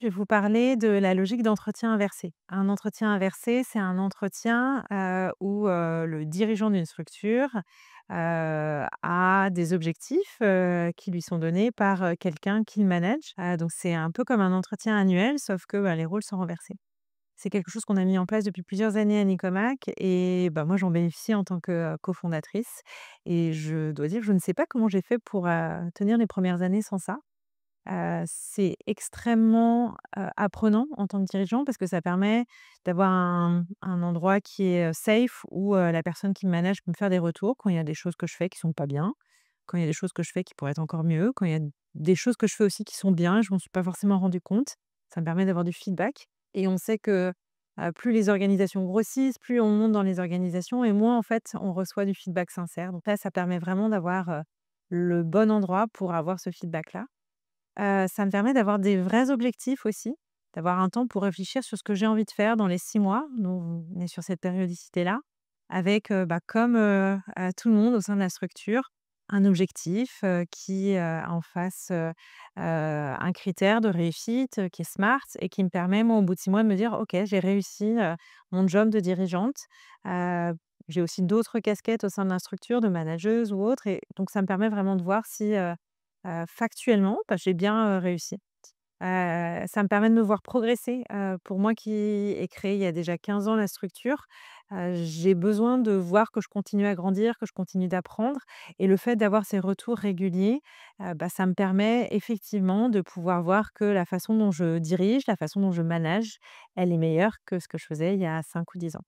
je vais vous parler de la logique d'entretien inversé. Un entretien inversé, c'est un entretien, où, le dirigeant d'une structure, a des objectifs, qui lui sont donnés par, quelqu'un qu'il manage. Donc c'est un peu comme un entretien annuel, sauf que, bah, les rôles sont renversés. C'est quelque chose qu'on a mis en place depuis plusieurs années à Nicomac et bah, moi, j'en bénéficie en tant que, cofondatrice et je dois dire que je ne sais pas comment j'ai fait pour, tenir les premières années sans ça. C'est extrêmement, apprenant en tant que dirigeant parce que ça permet d'avoir un endroit qui est, safe où, la personne qui me manage peut me faire des retours quand il y a des choses que je fais qui sont pas bien, quand il y a des choses que je fais qui pourraient être encore mieux, quand il y a des choses que je fais aussi qui sont bien, je m'en suis pas forcément rendu compte. Ça me permet d'avoir du feedback et on sait que, plus les organisations grossissent, plus on monte dans les organisations et moins, en fait, on reçoit du feedback sincère. Donc là, ça permet vraiment d'avoir, le bon endroit pour avoir ce feedback-là. Ça me permet d'avoir des vrais objectifs aussi, d'avoir un temps pour réfléchir sur ce que j'ai envie de faire dans les 6 mois. Nous, on est sur cette périodicité-là, avec, bah, comme, à tout le monde au sein de la structure, un objectif, qui, en face, un critère de réussite, qui est SMART et qui me permet, moi, au bout de 6 mois, de me dire: «OK, j'ai réussi, mon job de dirigeante». Heu, j'ai aussi d'autres casquettes au sein de la structure, de manageuse ou autre et donc ça me permet vraiment de voir si, factuellement, bah, j'ai bien, réussi. Ça me permet de me voir progresser. Pour moi qui ai créé il y a déjà 15 ans la structure, j'ai besoin de voir que je continue à grandir, que je continue d'apprendre et le fait d'avoir ces retours réguliers, bah, ça me permet effectivement de pouvoir voir que la façon dont je dirige, la façon dont je manage, elle est meilleure que ce que je faisais il y a 5 ou 10 ans.